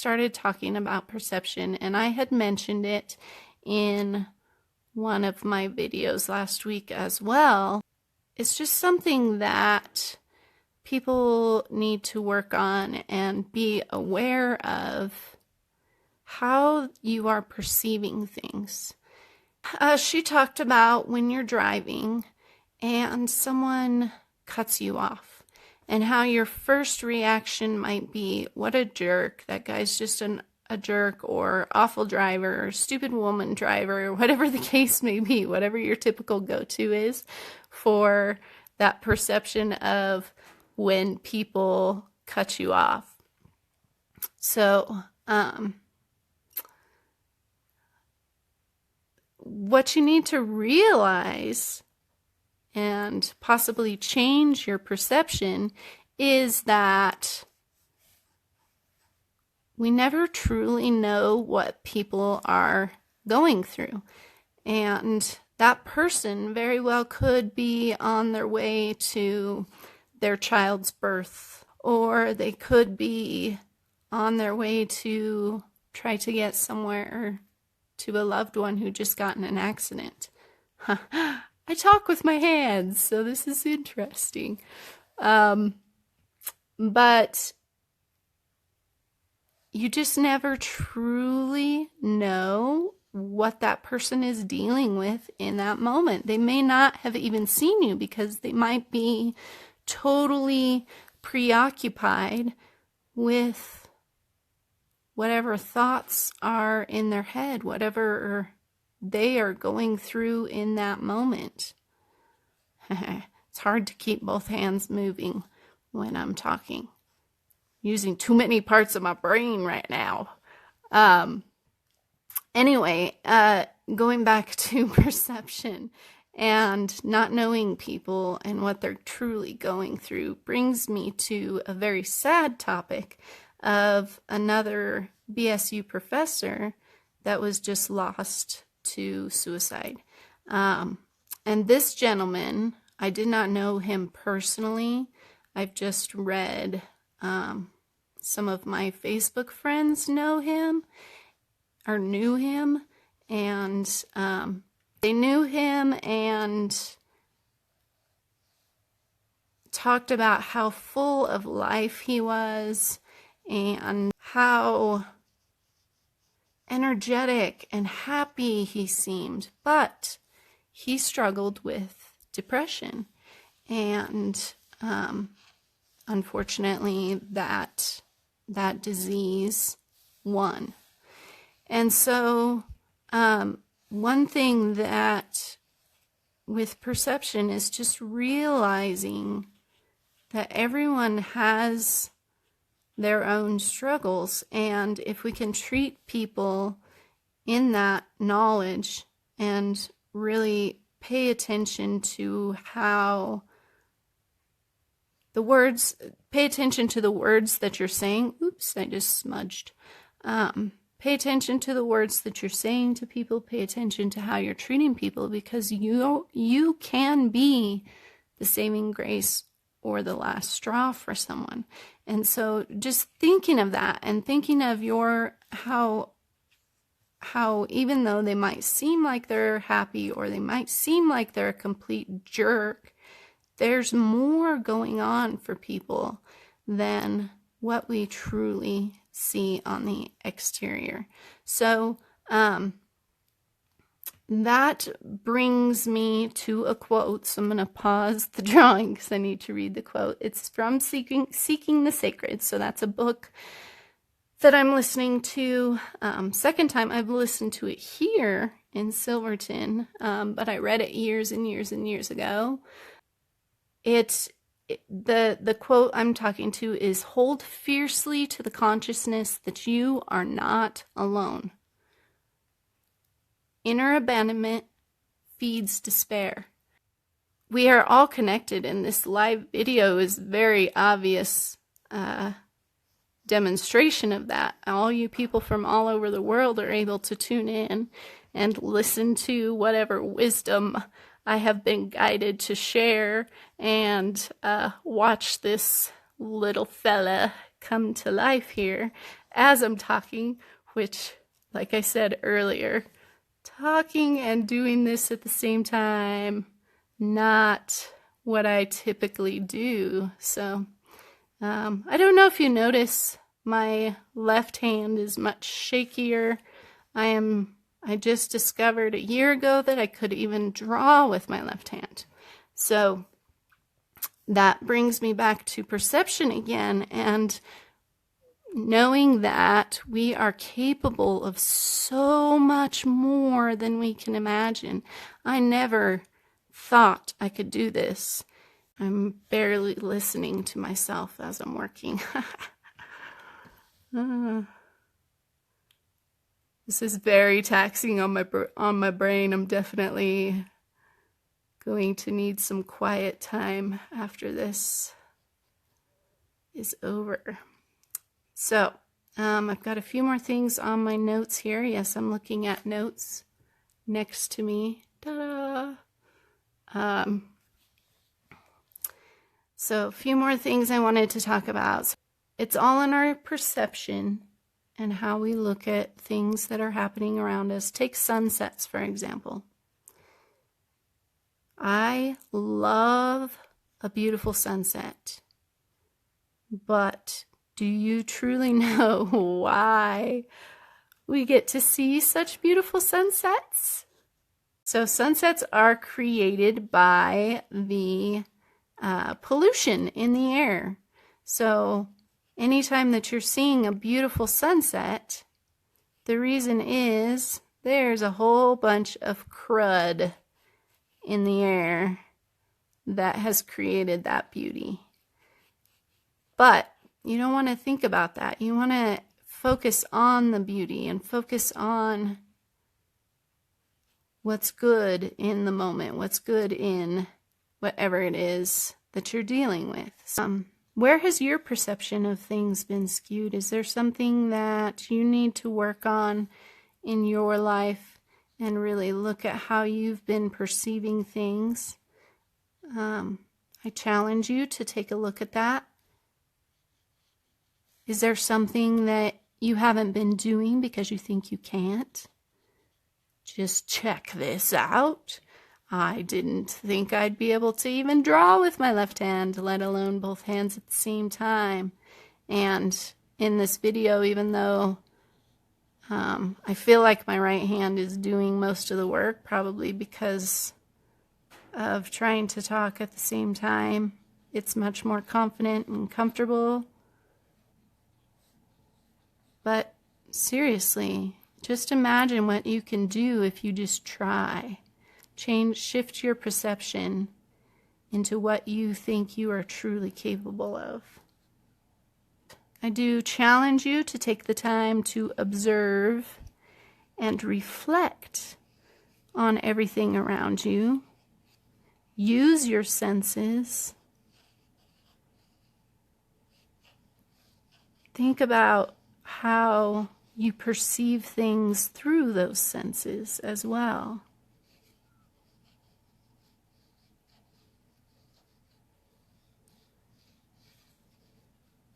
started talking about perception, and I had mentioned it in one of my videos last week as well. It's just something that people need to work on and be aware of how you are perceiving things. She talked about when you're driving and someone cuts you off, and how your first reaction might be, what a jerk, that guy's just a jerk, or awful driver, or stupid woman driver, or whatever the case may be, whatever your typical go-to is for that perception of when people cut you off. So, what you need to realize and possibly change your perception is that we never truly know what people are going through. And that person very well could be on their way to their child's birth, or they could be on their way to try to get somewhere to a loved one who just got in an accident. I talk with my hands, so this is interesting. But you just never truly know what that person is dealing with in that moment. They may not have even seen you because they might be totally preoccupied with whatever thoughts are in their head, whatever they are going through in that moment. It's hard to keep both hands moving when I'm talking. Using too many parts of my brain right now. Anyway, going back to perception and not knowing people and what they're truly going through brings me to a very sad topic of another BSU professor that was just lost to suicide. And this gentleman, I did not know him personally. I've just read some of my Facebook friends know him or knew him, and they knew him and talked about how full of life he was and how energetic and happy he seemed, but he struggled with depression, and unfortunately that disease won. And so one thing that with perception is just realizing that everyone has their own struggles, and if we can treat people in that knowledge and really pay attention to how pay attention to the words that you're saying. Oops, I just smudged. Pay attention to the words that you're saying to people. Pay attention to how you're treating people, because you can be the saving grace or the last straw for someone. And so just thinking of that and thinking of how even though they might seem like they're happy or they might seem like they're a complete jerk, there's more going on for people than what we truly see on the exterior. So that brings me to a quote. So I'm going to pause the drawing because I need to read the quote. It's from Seeking the Sacred. So that's a book that I'm listening to. Second time I've listened to it here in Silverton, but I read it years and years and years ago. The quote I'm talking to is, "Hold fiercely to the consciousness that you are not alone. Inner abandonment feeds despair." We are all connected, and this live video is very obvious demonstration of that. All you people from all over the world are able to tune in and listen to whatever wisdom I have been guided to share, and watch this little fella come to life here as I'm talking, which, like I said earlier, talking and doing this at the same time, not what I typically do. So I don't know if you notice, my left hand is much shakier. I just discovered a year ago that I could even draw with my left hand. So that brings me back to perception again, and knowing that we are capable of so much more than we can imagine. I never thought I could do this. I'm barely listening to myself as I'm working. This is very taxing on my brain. I'm definitely going to need some quiet time after this is over. So, I've got a few more things on my notes here. Yes, I'm looking at notes next to me. Ta-da! So a few more things I wanted to talk about. It's all in our perception and how we look at things that are happening around us. Take sunsets, for example. I love a beautiful sunset, but do you truly know why we get to see such beautiful sunsets? So sunsets are created by the pollution in the air. So anytime that you're seeing a beautiful sunset, the reason is there's a whole bunch of crud in the air that has created that beauty. But you don't want to think about that. You want to focus on the beauty and focus on what's good in the moment, what's good in whatever it is that you're dealing with. Where has your perception of things been skewed? Is there something that you need to work on in your life and really look at how you've been perceiving things? I challenge you to take a look at that. Is there something that you haven't been doing because you think you can't? Just check this out. I didn't think I'd be able to even draw with my left hand, let alone both hands at the same time. And in this video, even though I feel like my right hand is doing most of the work, probably because of trying to talk at the same time, it's much more confident and comfortable. But seriously, just imagine what you can do if you just try. Shift your perception into what you think you are truly capable of. I do challenge you to take the time to observe and reflect on everything around you. Use your senses. Think about how you perceive things through those senses as well.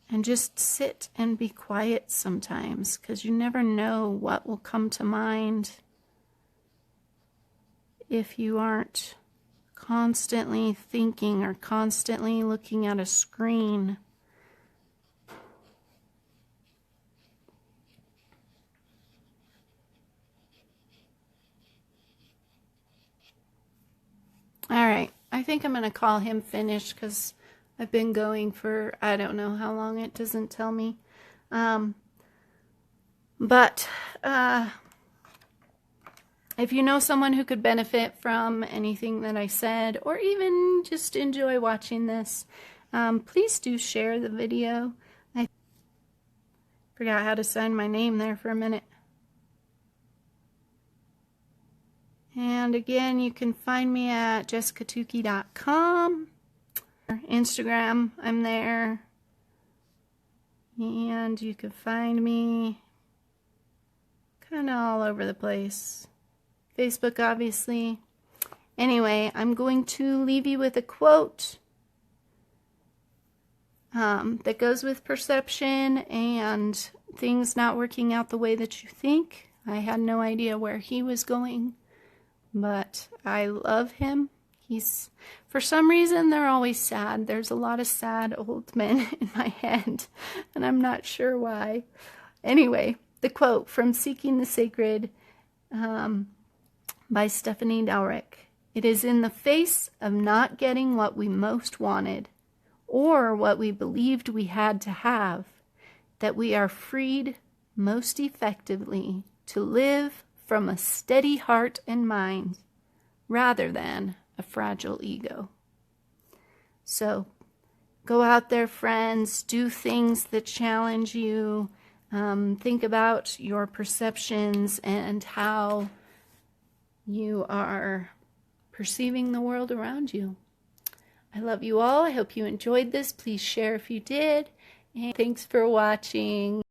And just sit and be quiet sometimes, because you never know what will come to mind if you aren't constantly thinking or constantly looking at a screen. All right, I think I'm going to call him finished because I've been going for, I don't know how long, it doesn't tell me. But if you know someone who could benefit from anything that I said, or even just enjoy watching this, please do share the video. I forgot how to sign my name there for a minute. And again, you can find me at jessicatuki.com. Instagram, I'm there. And you can find me kind of all over the place. Facebook, obviously. Anyway, I'm going to leave you with a quote that goes with perception, and things not working out the way that you think. I had no idea where he was going, but I love him. For some reason, they're always sad. There's a lot of sad old men in my head, and I'm not sure why. Anyway, the quote from Seeking the Sacred by Stephanie Dowrick. It is in the face of not getting what we most wanted, or what we believed we had to have, that we are freed most effectively to live from a steady heart and mind, rather than a fragile ego. So go out there, friends, do things that challenge you. Think about your perceptions and how you are perceiving the world around you. I love you all. I hope you enjoyed this. Please share if you did. And thanks for watching.